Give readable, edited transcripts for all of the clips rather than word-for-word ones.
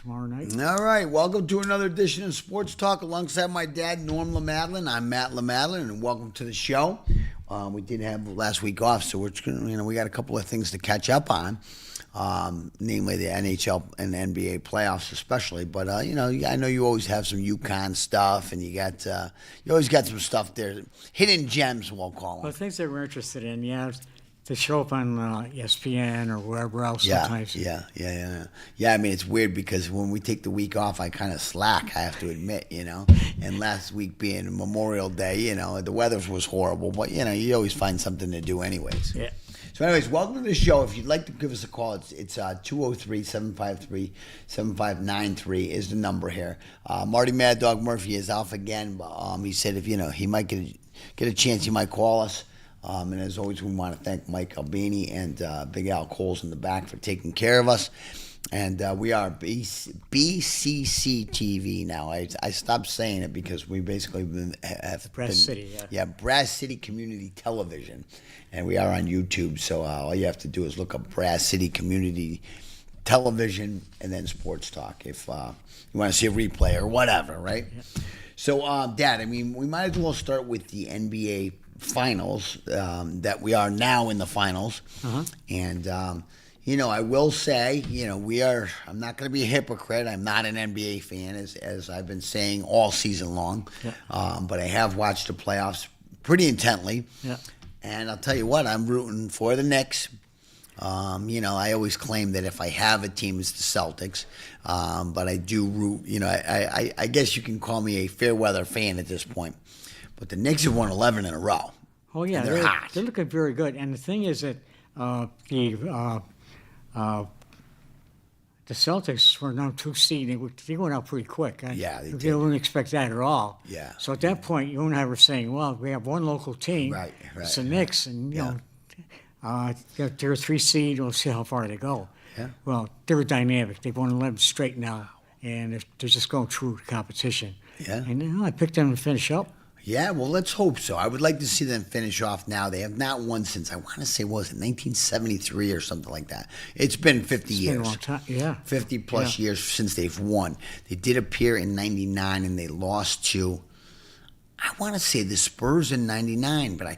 tomorrow night. All right, welcome to another edition of Sports Talk alongside my dad, Norm LaMadeline. I'm Matt LaMadeline, and welcome to the show. We did have last week off, so we got a couple of things to catch up on, namely the NHL and NBA playoffs, especially. But I know you always have some UConn stuff, and you always got some stuff there, hidden gems, we'll call them. Well, things that we're interested in, to show up on ESPN or wherever else sometimes. Yeah. I mean, it's weird because when we take the week off, I kind of slack, I have to admit, And last week being Memorial Day, the weather was horrible, but, you always find something to do anyways. Yeah. So anyways, welcome to the show. If you'd like to give us a call, it's 203-753-7593 is the number here. Marty Mad Dog Murphy is off again, but he said if, he might get a chance, he might call us. And as always, we want to thank Mike Albini and Big Al Coles in the back for taking care of us. And we are BCC TV now. I stopped saying it because we basically have Brass City, yeah. Yeah, Brass City Community Television. And we are on YouTube, so all you have to do is look up Brass City Community Television and then Sports Talk if you want to see a replay or whatever, right? Yeah. So, Dad, I mean, we might as well start with the NBA finals that we are now in the finals. And I will say, I'm not going to be a hypocrite. I'm not an NBA fan, as I've been saying all season long. But I have watched the playoffs pretty intently. And I'll tell you what, I'm rooting for the Knicks. I always claim that if I have a team, it's the Celtics. But I do root, I guess you can call me a fair weather fan at this point. But the Knicks have won 11 in a row. Oh, yeah. They're hot. They're looking very good. And the thing is that the Celtics were now 2 seed. They went out pretty quick. Yeah, they did. They wouldn't expect that at all. Yeah. So at that point, you and I were saying, well, we have one local team. Right. It's the Knicks. And, they're a 3 seed. We'll see how far they go. Yeah. Well, they're dynamic. They've won 11 straight now. And they're just going through competition. Yeah. And I picked them to finish up. Yeah, well, let's hope so. I would like to see them finish off now. They have not won since, I want to say, 1973 or something like that? It's been 50 years. Been a long time, yeah. 50-plus years since they've won. They did appear in 99, and they lost to, I want to say, the Spurs in 99, but I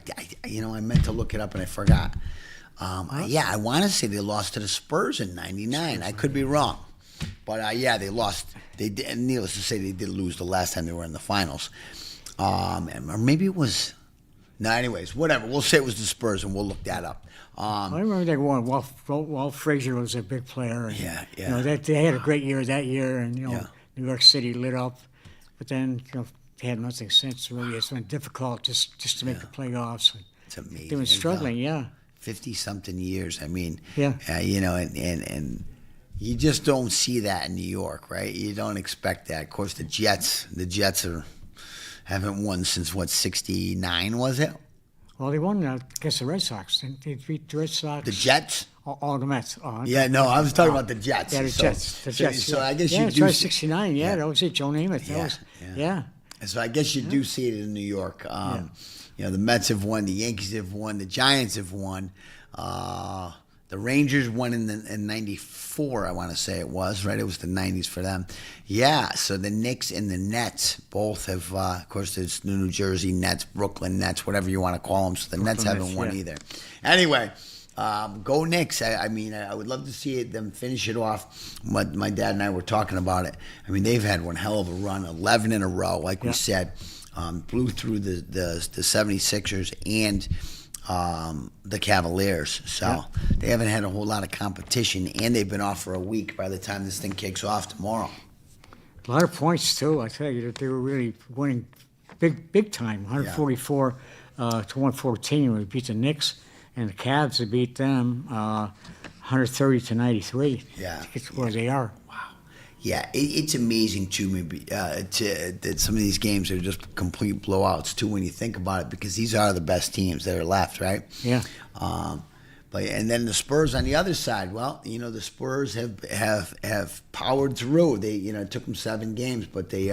meant to look it up, and I forgot. I want to say they lost to the Spurs in 99. I could be wrong. But, they lost. And needless to say, they did lose the last time they were in the finals. Or maybe it was. No, anyways, whatever. We'll say it was the Spurs, and we'll look that up. I remember they won. Walt Frazier was a big player. And, Yeah. They had a great year that year, and New York City lit up. But then they had nothing since. Really, it's been difficult just to make the playoffs. It's amazing. They've been struggling. 50-something years. I mean, yeah. And you just don't see that in New York, right? You don't expect that. Of course, the Jets haven't won since, 69, was it? Well, they won against the Red Sox. They beat the Red Sox. The Jets? All the Mets. I was talking about the Jets. Yeah, the Jets. So I guess you do. Yeah, it's 69. Yeah, that was it. Joe Namath. Yeah. So I guess you do see it in New York. The Mets have won. The Yankees have won. The Giants have won. The Rangers won in 94, I want to say it was, right? It was the 90s for them. Yeah, so the Knicks and the Nets both have, of course, there's the New Jersey Nets, Brooklyn Nets, whatever you want to call them. So the Nets haven't won either. Anyway, go Knicks. I would love to see them finish it off. My dad and I were talking about it. I mean, they've had one hell of a run, 11 in a row, like we said. Blew through the 76ers and the Cavaliers. So they haven't had a whole lot of competition, and they've been off for a week by the time this thing kicks off tomorrow. A lot of points, too. I tell you, that they were really winning big time, 144 to 114. We beat the Knicks, and the Cavs, they beat them 130 to 93. Yeah. It's where they are. Yeah, it's amazing to me that some of these games are just complete blowouts too when you think about it, because these are the best teams that are left, right? Yeah. And then the Spurs on the other side. Well, the Spurs have powered through. They it took them 7 games, but they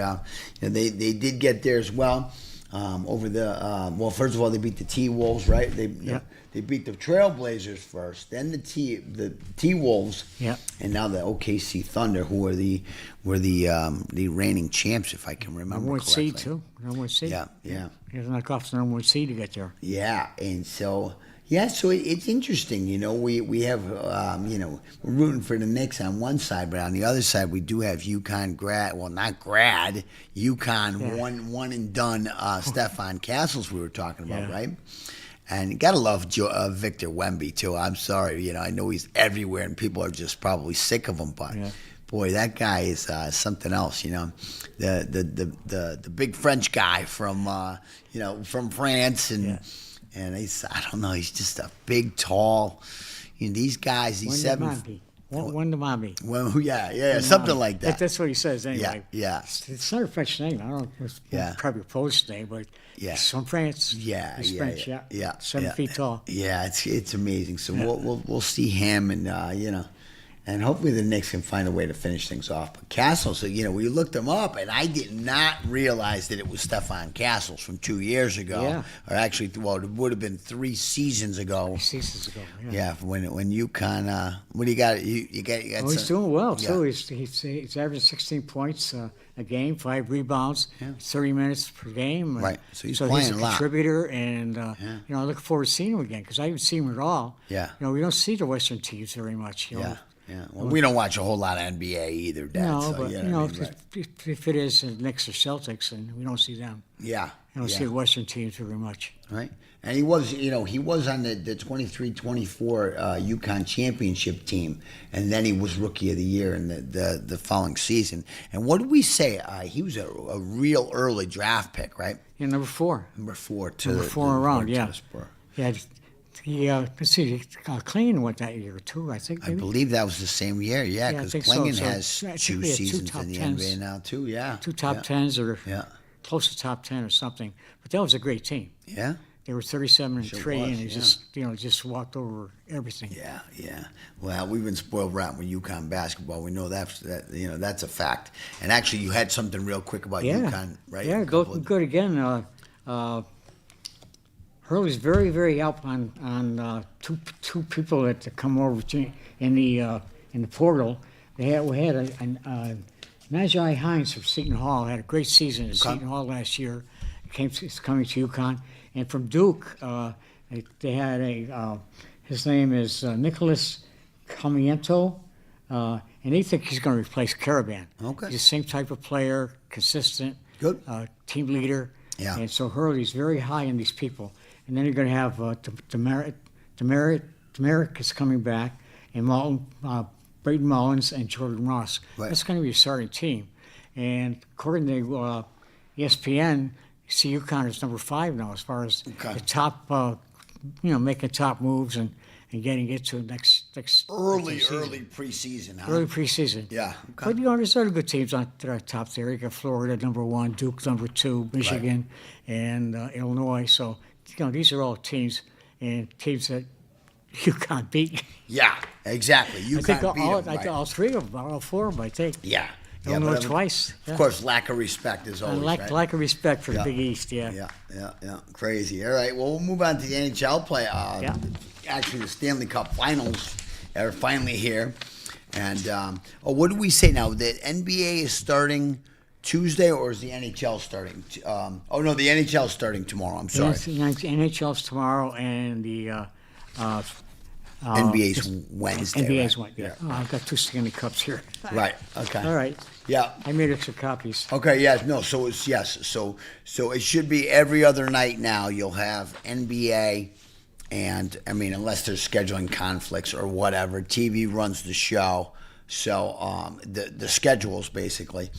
did get there as well. over the well. First of all, they beat the T-Wolves, right? They beat the Trailblazers first, then the T-Wolves, Yeah. and now the OKC Thunder, who are the reigning champs, if I can remember Number one correctly. seed too. Number one seed. Yeah, yeah. You have to knock off the number one seed to get there. Yeah, and so it's interesting. We have we're rooting for the Knicks on one side, but on the other side we do have UConn grad. Well, not grad. UConn Yeah. one and done. Stefan Castles we were talking about, Yeah. right? And you gotta love Victor Wemby too. I'm sorry, I know he's everywhere, and people are just probably sick of him, but. Yeah. Boy, that guy is something else, The big French guy from from France, and Yeah. and I don't know, he's just a big, tall. These guys, he's One to mommy. Well, yeah, something like that. That's what he says anyway. Yeah. It's not a French name. I don't know. It's Yeah. probably a Polish name, but Yeah. he's from France. Yeah, He's yeah, French, yeah. 7 feet tall. Yeah, it's amazing. So we'll see him, and and hopefully the Knicks can find a way to finish things off. But Castles, we looked him up, and I did not realize that it was Stefan Castles from 2 years ago, Yeah. or actually, it would have been 3 seasons ago. Seasons ago. Yeah, when UConn. What do you got? You got. Oh, he's doing well too. Yeah. He's averaging 16 points a game, 5 rebounds, Yeah. 30 minutes per game. Right. So he's playing a a lot. contributor, and I look forward to seeing him again because I haven't seen him at all. Yeah. We don't see the Western teams very much. Yeah. Yeah. Well, we don't watch a whole lot of NBA either, Dad. No, so, but you know what I mean? Right. if it is the Knicks or Celtics, and we don't see them. Yeah. You don't see the Western teams very much. Right. And he was on the 23-24 UConn championship team, and then he was rookie of the year in the following season. And what did we say? He was a real early draft pick, right? Yeah, number 4. Number 4 to Number 4 around, to yeah. the Spur. Yeah, let's see, Klingon went that year too, I think. I Maybe? believe that was the same year, Yeah, I because think so. Klingon So, has I think 2 we had 2 seasons top in the 10s. NBA now, too. Yeah. 2 top yeah. 10s or Yeah. close to top 10 or something. But that was a great team. Yeah. They were 37-3, Sure and was, they just walked over everything. Yeah, yeah. Well, we've been spoiled rotten with UConn basketball. We know that's a fact. And actually, you had something real quick about UConn, right? Yeah, good again. Hurley's very, very up on two people that come over in the portal. We had Najee Hines from Seton Hall had a great season at Seton Hall last year. He's coming to UConn, and from Duke they had his name is Nicholas Camiento, and they think he's going to replace Caravan. Okay. He's the same type of player, consistent, Good. Team leader. Yeah. And so Hurley's very high in these people. And then you're going to have Demerick is coming back, and Braden Mullins and Jordan Ross. Right. That's going to be a starting team. And according to ESPN, you see UConn is number 5 now as far as the top, making top moves and getting it to next Early season. preseason, huh? Early preseason. Yeah. But there's other good teams on that are top there. You got Florida number 1, Duke number 2, Michigan, and Illinois. So these are all teams that UConn beat. Yeah, exactly. UConn I think beat them, right? all 3 of them, all 4 of them, I think. Yeah. Illinois but twice. Of course, lack of respect is always, right? Lack of respect for Yeah. the Big East, Yeah. Crazy. All right. Well, we'll move on to the NHL play. Actually, the Stanley Cup Finals are finally here. And what do we say now? The NBA is starting Tuesday, or is the NHL starting? The NHL is starting tomorrow. I'm sorry. NHL's tomorrow, and the NBA's Wednesday. NBA's right? Wednesday. Oh, I've got 2 Stanley Cups here. Right. Okay. All right. Yeah. I made extra copies. Okay. Yes. No. So it's yes. So it should be every other night now. You'll have NBA, and unless there's scheduling conflicts or whatever, TV runs the show. So the schedules basically.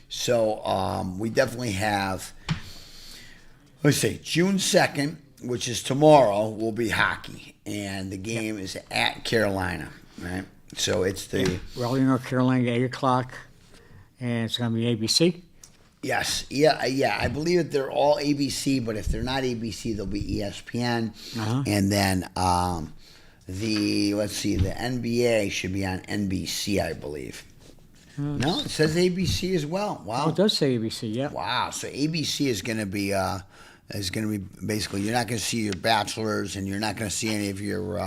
So we definitely have. Let's see, June 2nd, which is tomorrow, will be hockey, and the game is at Carolina. Right. So it's the Raleigh, North Carolina, 8 o'clock, and it's going to be ABC. Yes, yeah. I believe that they're all ABC, but if they're not ABC, they'll be ESPN. And then the NBA should be on NBC, I believe. No, it says ABC as well. Wow. Oh, it does say ABC, yeah. Wow. So ABC is going to be basically, you're not going to see your Bachelors, and you're not going to see any of your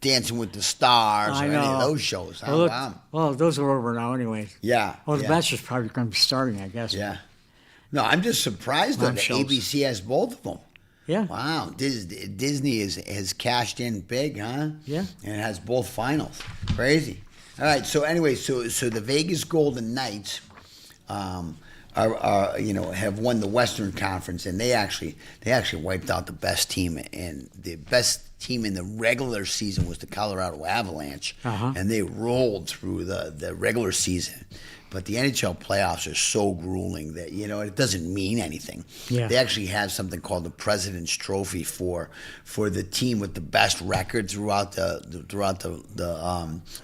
Dancing with the Stars or I any of know. those shows. Huh? Well, look, Wow. well, those are over now anyways. Yeah. Well, The yeah. Bachelor's probably going to be starting, I guess. Yeah. No, I'm just surprised though Mom that shows. ABC has both of them. Yeah. Wow, Disney has cashed in big, huh? Yeah. And it has both finals. Crazy. All right. So anyway, so the Vegas Golden Knights are have won the Western Conference, and they actually wiped out the best team, and the best team in the regular season was the Colorado Avalanche, and they rolled through the regular season. But the NHL playoffs are so grueling that it doesn't mean anything. Yeah. They actually have something called the President's Trophy for the team with the best record throughout the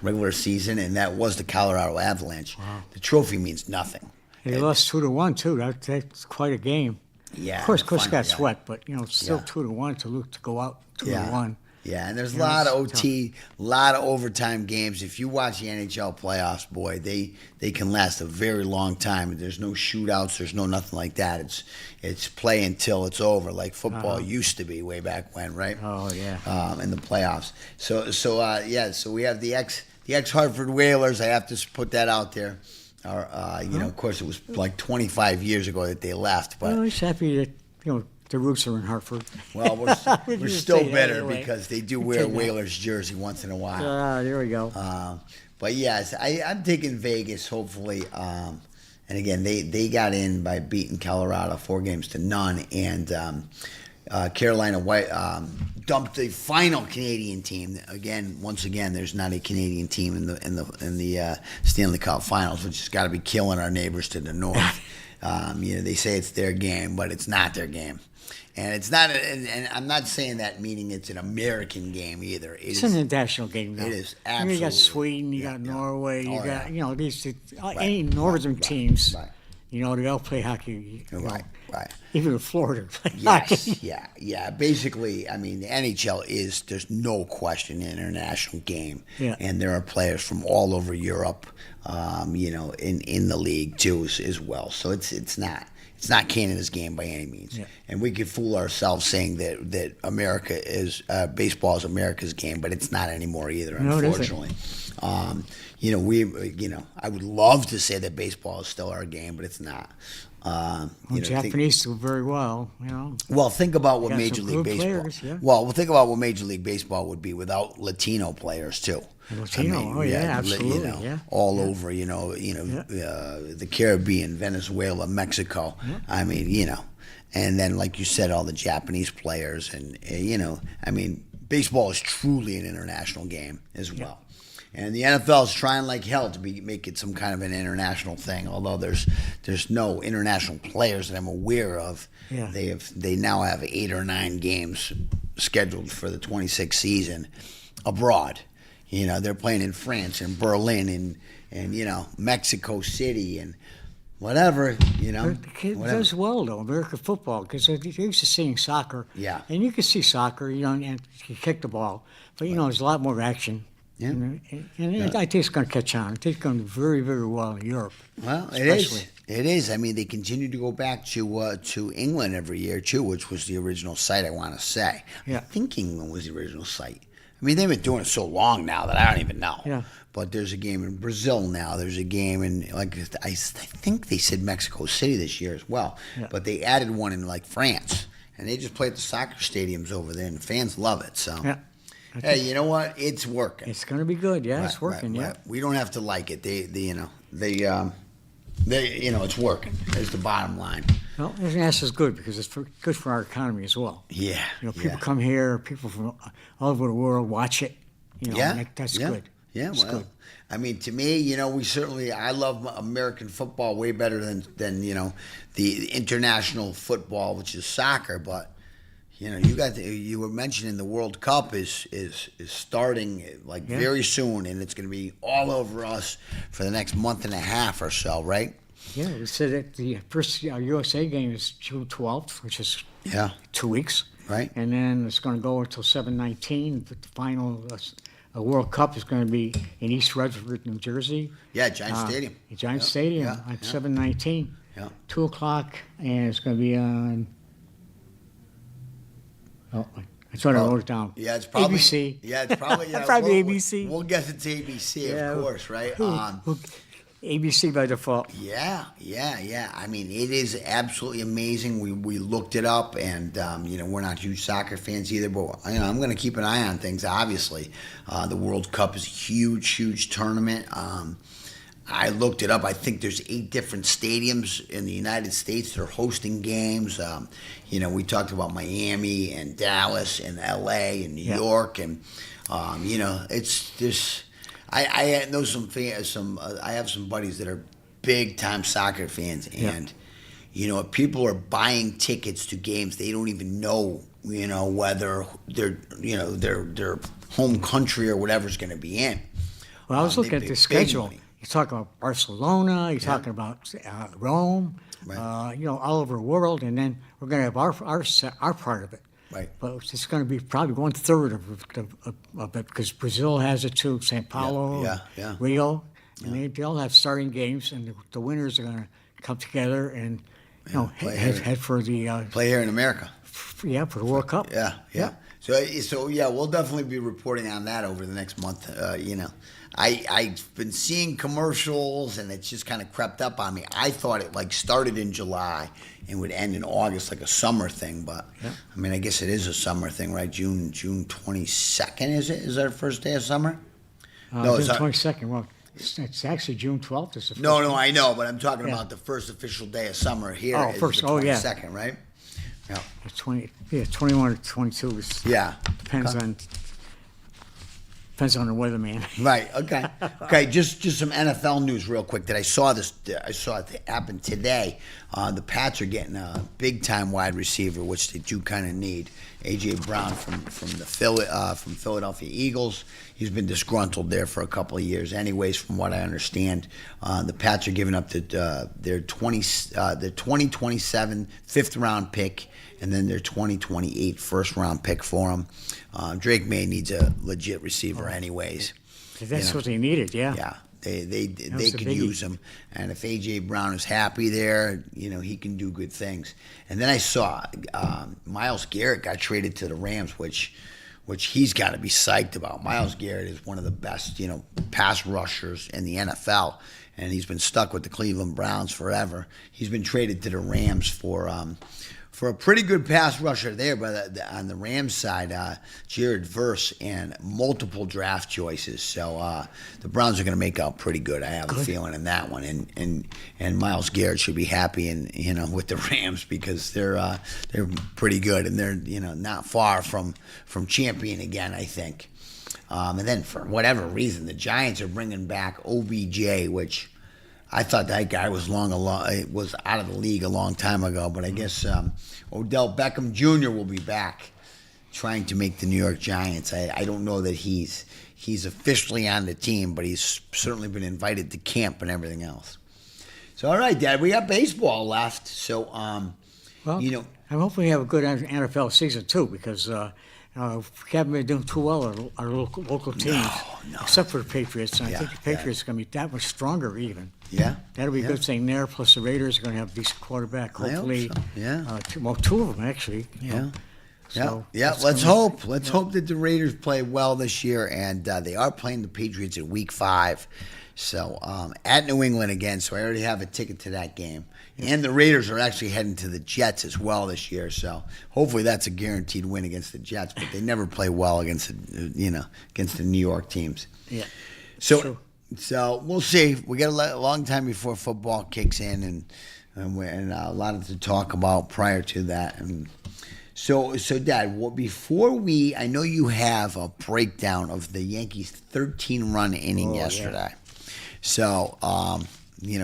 regular season, and that was the Colorado Avalanche. Wow. The trophy means nothing. They lost 2-1 too. That's quite a game. Yeah, Of course, the final, got yeah. swept, but it's still Yeah. 2-1 to go out 2-1. Yeah. Yeah, and there's a Yeah, lot of it's OT, a lot of overtime games. If you watch the NHL playoffs, boy, they can last a very long time. There's no shootouts, there's no nothing like that. It's play until it's over, like football used to be way back when, right? Oh yeah. In the playoffs. So we have the ex Hartford Whalers. I have to put that out there. Of course, it was like 25 years ago that they left, but. Well, he's happy that the roots are in Hartford. Well, we're just still say that better anyway. because they do wear a Whalers jersey once in a while. There we go. But yes, I'm taking Vegas. Hopefully, and again, they got in by beating Colorado 4-0, and Carolina White dumped the final Canadian team. Once again, there's not a Canadian team in the Stanley Cup Finals, which has got to be killing our neighbors to the north. They say it's their game, but it's not their game. And it's not, and I'm not saying that meaning it's an American game either. It's an international game now. It is You absolutely. got Sweden, you got Norway, you Oh, got yeah. these any northern teams. Right. They all play hockey. Right. Even in Florida, play hockey. Yes, yeah. Basically, I mean, the NHL there's no question, an international game. Yeah. And there are players from all over Europe, in the league too as well. So it's not Canada's game by any means. Yeah. And we could fool ourselves saying that America is baseball is America's game, but it's not anymore either, No, it isn't. unfortunately. I would love to say that baseball is still our game, but it's not. Japanese do very well. Well, think about what Got Major some League good Baseball. players, yeah. Well, think about what Major League Baseball would be without Latino players too. Latino, absolutely, yeah. All over, the Caribbean, Venezuela, Mexico. Yeah. I mean, and then like you said, all the Japanese players, and baseball is truly an international game as well. And the NFL is trying like hell to make it some kind of an international thing. Although there's no international players that I'm aware of. Yeah. They now have 8 or 9 games scheduled for the 26th season abroad. They're playing in France and Berlin and Mexico City and whatever. The kid whatever. does well though, American football, because they're used to seeing soccer. Yeah. And you can see soccer, and you kick the ball, but there's a lot more action. Yeah. And I think it's going to catch on. I think it's going to do very, very well in Europe. Well, especially. It is. I mean, they continue to go back to England every year too, which was the original site. I want to say. Yeah. I think England was the original site. I mean, they've been doing it so long now that I don't even know. Yeah. But there's a game in Brazil now. There's a game in I think they said Mexico City this year as well. Yeah. But they added one in France, and they just play at the soccer stadiums over there, and the fans love it. So. Yeah. Hey, you know what? It's working. It's going to be good. Yeah, it's working. Right. We don't have to like it. It's working. There's the bottom line. Well, international is good because it's good for our economy as well. Yeah. People come here. People from all over the world watch it. That's good. Yeah, it's well, good. I mean, to me, I love American football way better than the international football, which is soccer. But you were mentioning the World Cup is starting very soon, and it's going to be all over us for the next month and a half or so, right? Yeah, we said that the first USA game is June 12th, which is 2 weeks. Right. And then it's going to go until 7/19, but the final World Cup is going to be in East Rutherford, New Jersey. Yeah, Giant Stadium. Giant Yeah, Stadium yeah, on yeah. 7/19, Yeah. 2 o'clock, and it's going to be on. Oh, I thought I wrote it down. Yeah, it's probably ABC. Yeah, it's probably Probably we'll- ABC. We'll guess it's ABC, Yeah. of course, right? ABC by default. Yeah. I mean, it is absolutely amazing. We looked it up, and we're not huge soccer fans either, but I'm going to keep an eye on things. Obviously, the World Cup is a huge tournament. I looked it up. I think there's 8 different stadiums in the United States that are hosting games. We talked about Miami and Dallas and LA and New York, and it's just. I know some fans. I have some buddies that are big time soccer fans, and people are buying tickets to games they don't even know. Whether their home country or whatever's going to be in. Well, I was They looking at pay the big schedule. money. You're talking about Barcelona. You're talking about Rome. Right. All over the world, and then we're going to have our part of it. Right. But it's going to be probably 1/3 of it because Brazil has it too. Sao Paulo, Yeah. Rio, and they all have starting games, and the winners are going to come together and play here. head for the Play here in America. for the World Cup. Yeah. So we'll definitely be reporting on that over the next month. I've been seeing commercials, and it's just kind of crept up on me. I thought it started in July and would end in August, like a summer thing. But I mean, I guess it is a summer thing, right? June 22nd is it? Is that the first day of summer? No, it's June not- 22nd. Well, it's actually June 12th. Is the first No, one. I know, but I'm talking Yeah. about the first official day of summer here. Oh, is first. the Oh, yeah. 22nd, right? Yeah. It's 21 or 22. Yeah. Depends on the weatherman. Right. Okay. Just some NFL news real quick. That I saw this. I saw it happen today. The Pats are getting a big time wide receiver, which they do kind of need. AJ Brown from Philadelphia Eagles. He's been disgruntled there for a couple of years. Anyways, from what I understand, the Pats are giving up their 2027 fifth round pick, and then their 2028 first round pick for him. Drake May needs a legit receiver, anyways. That's what they needed. Yeah. Yeah, they was a could biggie. use him, and if AJ Brown is happy there, he can do good things. And then I saw Myles Garrett got traded to the Rams, which he's got to be psyched about. Myles Garrett is one of the best pass rushers in the NFL, and he's been stuck with the Cleveland Browns forever. He's been traded to the Rams for a pretty good pass rusher there, but on the Rams side, Jared Verse and multiple draft choices. So the Browns are going to make out pretty good. I have a feeling in that one, and Myles Garrett should be happy with the Rams because they're pretty good, and they're not far from champion again, I think. And then for whatever reason, the Giants are bringing back OBJ, which I thought that guy was was out of the league a long time ago, but I guess Odell Beckham Jr. will be back trying to make the New York Giants. I don't know that he's officially on the team, but he's certainly been invited to camp and everything else. So, all right, Dad, we got baseball left. So, Well, I'm hoping we have a good NFL season too because we haven't been doing too well our local teams, except for the Patriots. And I think the Patriots are going to be that much stronger even. Yeah. That'll be a good thing there. Plus, the Raiders are going to have a decent quarterback, I hope hopefully. so, yeah. Two of them, actually. Yeah. So Let's that's hope. Let's hope that the Raiders play well this year, and they are playing the Patriots in Week 5. So at New England again. So I already have a ticket to that game. And the Raiders are actually heading to the Jets as well this year. So hopefully that's a guaranteed win against the Jets. But they never play well against the New York teams. Yeah. So True. So we'll see. We got a long time before football kicks in, and a lot to talk about prior to that. And so Dad, before I know you have a breakdown of the Yankees' 13-run inning yesterday. So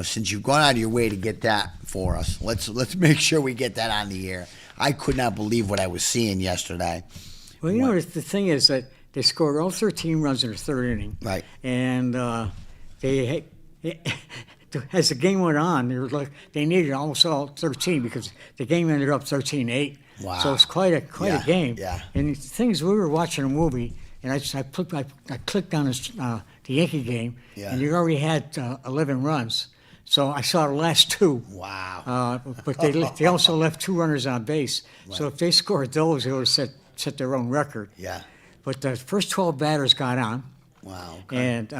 since you've gone out of your way to get that for us, let's make sure we get that on the air. I could not believe what I was seeing yesterday. Well, the thing is that they scored all 13 runs in the third inning. Right. And as the game went on, they needed almost all 13 because the game ended up 13-8. Wow. So it's quite a game. Yeah. And the thing is, we were watching a movie, and I clicked on the Yankee game, Yeah. and you already had 11 runs. So I saw the last two. Wow. But they also left 2 runners on base. So if they scored those, they would have set their own record. Yeah. But the first 12 batters got on, Wow. Okay. and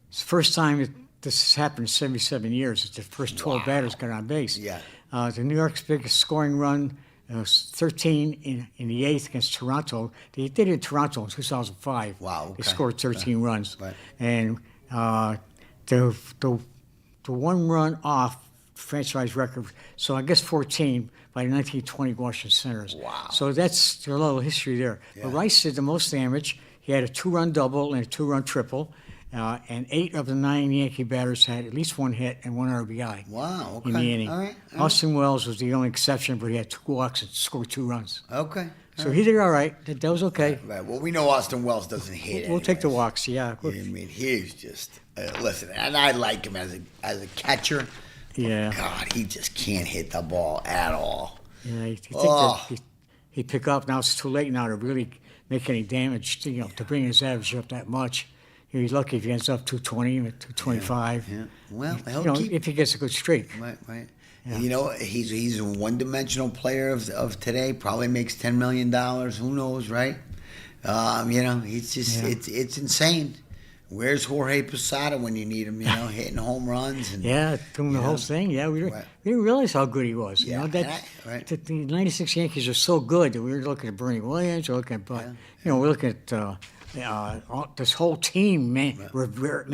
it's the first time this has happened in 77 years. That the first 12 batters got on base. Yeah. The New York's biggest scoring run was 13 in the eighth against Toronto. They did it in Toronto in 2005. Wow, They okay. scored 13 runs. Right. And the one run off franchise record, so I guess 14 by the 1920 Washington Senators. Wow. So that's a little history there. Yeah. But Rice did the most damage. He had a 2-run double and a 2-run triple. And 8 of the 9 Yankee batters had at least 1 hit and 1 RBI Wow. Okay. in the inning. All right. All right. Austin Wells was the only exception, but he had 2 walks and scored 2 runs. Okay. So he did all right. That was okay. Right. Well, we know Austin Wells doesn't hit. We'll take the anyways. walks, yeah. I mean, he's just listen, and I like him as a catcher. Yeah. God, he just can't hit the ball at all. Yeah, you think Oh. that he'd pick up. Now it's too late now to really make any damage, to bring his average up that much. He's lucky if he ends up 220 or 225. Yeah. Well, he'll keep. If he gets a good streak. Right. Right. Yeah. You know, he's a one-dimensional player of today. Probably makes $10 million. Who knows, right? You know, it's just it's insane. Where's Jorge Posada when you need him? You know, hitting home runs and Yeah, doing the you whole know, thing. Yeah, we Right. didn't realize how good he was. You Yeah, know, and right. the 96 Yankees are so good that we were looking at Bernie Williams, we're looking at, we're looking at this whole team, Manny Rivera,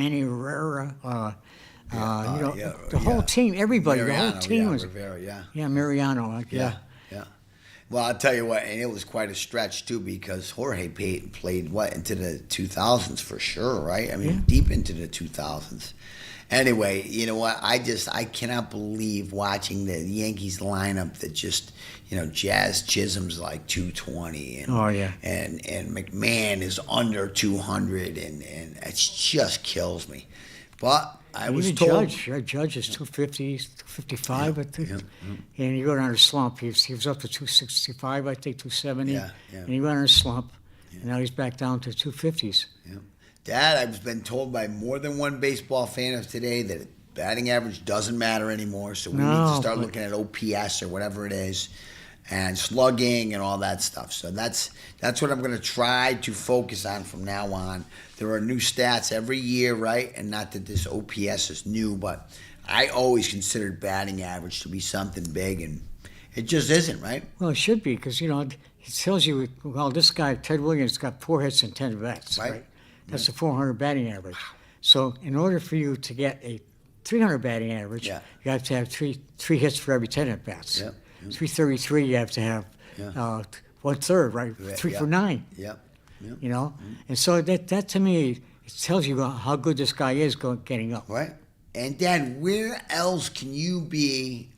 the whole team, everybody, the whole Mariano, team was, Rivera, Mariano, yeah. Well, I'll tell you what, and it was quite a stretch too because Jorge played what into the 2000s for sure, right? I mean, deep into the 2000s. Anyway, you know what? I cannot believe watching the Yankees lineup that just, Jazz Chisholm's like 220, and and McMahon is under 200, and it just kills me. But I was told. Judge is 250, 255, I think. And you go down to slump. He was up to 265, I think, 270. And he went on a slump, and now he's back down to 250s. Yeah. Dad, I've been told by more than one baseball fan of today that batting average doesn't matter anymore, so we need to start looking at OPS or whatever it is, and slugging and all that stuff. So that's what I'm going to try to focus on from now on. There are new stats every year, right? And not that this OPS is new, but I always considered batting average to be something big, and it just isn't, right? Well, it should be because, it tells you, well, this guy, Ted Williams, got 4 hits and 10 at-bats, right? That's a 400 batting average. So in order for you to get a 300 batting average, you have to have three hits for every 10 at-bats. 333, you have to have 1/3, right? 3 for 9. And so that to me, it tells you how good this guy is getting up. Right. And Dad, where else can you be,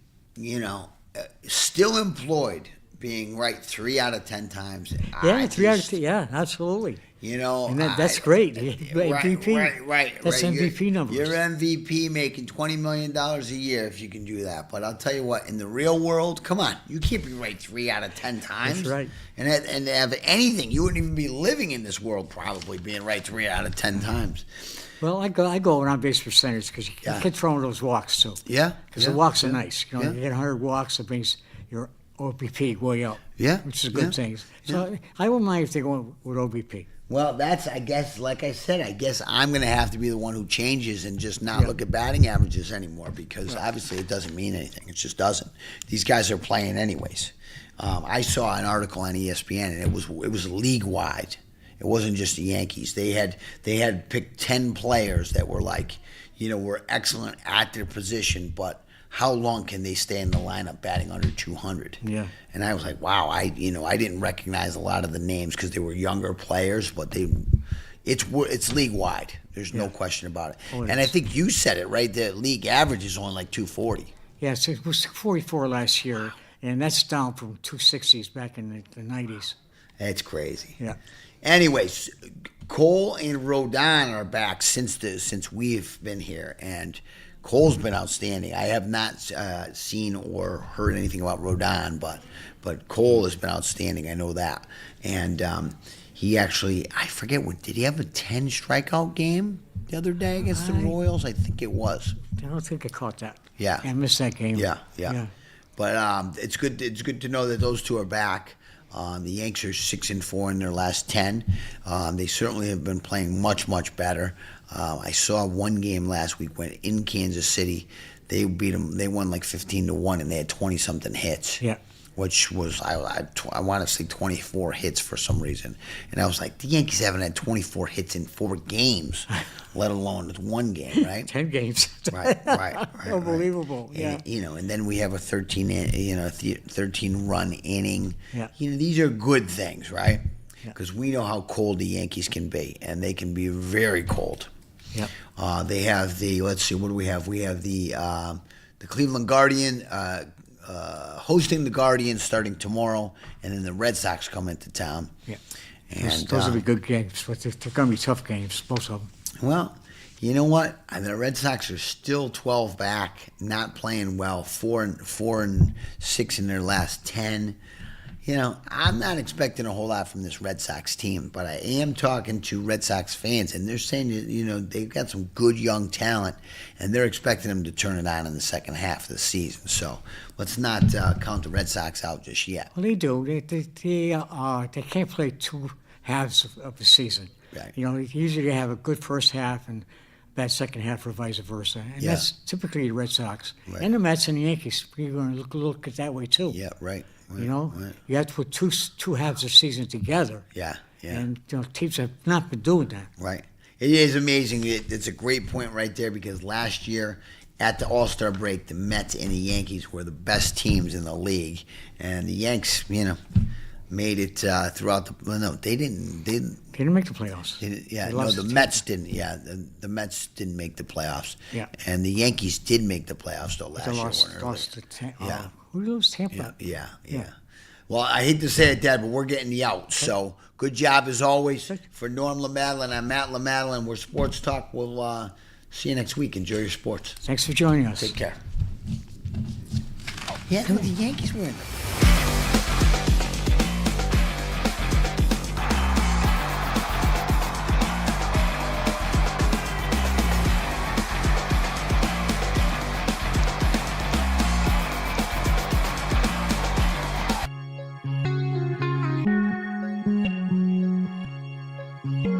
still employed, being right 3 out of 10 times? 3 out of 10. Yeah, absolutely. And that's great. MVP. Right. That's MVP numbers. You're MVP making $20 million a year if you can do that. But I'll tell you what, in the real world, come on, you can't be right 3 out of 10 times. That's right. And have anything, you wouldn't even be living in this world probably being right 3 out of 10 times. Well, I go on base percentage because you can throw those walks too. Yeah. Because the walks are nice. You get 100 walks, it brings your OBP way up. Yeah. Which is a good thing. So I wouldn't mind if they go with OBP. Well, I guess, like I said, I'm going to have to be the one who changes and just not look at batting averages anymore because obviously it doesn't mean anything. It just doesn't. These guys are playing anyways. I saw an article on ESPN, and it was league-wide. It wasn't just the Yankees. They had picked 10 players that were were excellent at their position, but how long can they stay in the lineup batting under 200? Yeah. And I was like, wow, I didn't recognize a lot of the names because they were younger players, but it's league wide. There's no question about it. And I think you said it, right? The league average is only like 240. Yeah, so it was 44 last year, and that's down from 260s back in the 90s. That's crazy. Yeah. Anyways, Cole and Rodon are back since we've been here, and Cole's been outstanding. I have not seen or heard anything about Rodon, but Cole has been outstanding. I know that. And he actually, I forget did he have a 10 strikeout game the other day against the Royals? I think it was. I don't think I caught that. Yeah. I missed that game. Yeah. But it's good. It's good to know that those two are back. The Yanks are 6-4 in their last 10. They certainly have been playing much better. I saw one game last week when in Kansas City, they beat them. They won like 15-1, and they had 20-something hits. Yeah. Which was I want to say 24 hits for some reason, and I was like, the Yankees haven't had 24 hits in 4 games, let alone one game, right? 10 games. Right. Unbelievable. And, Yeah. and then we have a 13 run inning. Yeah. These are good things, right? Yeah. Because we know how cold the Yankees can be, and they can be very cold. Yeah. They have let's see, what do we have? We have the Cleveland Guardian hosting the Guardians starting tomorrow, and then the Red Sox come into town. Yeah. And Those will be good games, but they're going to be tough games, most of them. Well, you know what? The Red Sox are still 12 back, not playing well. 4-6 in their last 10. I'm not expecting a whole lot from this Red Sox team, but I am talking to Red Sox fans, and they're saying that, they've got some good young talent, and they're expecting them to turn it on in the second half of the season. So let's not count the Red Sox out just yet. Well, they do. They can't play 2 halves of the season. Right. Usually they have a good first half and bad second half, or vice versa. And Yeah. that's typically the Red Sox. Right. And the Mets and the Yankees. You're going to look at it that way, too. Yeah, right. You have to put two halves of the season together. Yeah. And teams have not been doing that. Right. It is amazing. It's a great point right there, because last year at the All-Star break, the Mets and the Yankees were the best teams in the league, and the Yanks, made it throughout the. Well, no, they didn't. They didn't make the playoffs. the Mets didn't. Yeah, the Mets didn't make the playoffs. Yeah. And the Yankees did make the playoffs though last They year. lost to Tampa. Yeah. Who lost Tampa? Yeah. Well, I hate to say it, Dad, but we're getting the out. So good job as always for Norm LaMadeline. I'm Matt LaMadeline. We're Sports Talk. We'll see you next week. Enjoy your sports. Thanks for joining us. Take care. Yeah, no, the Yankees were in the Thank you.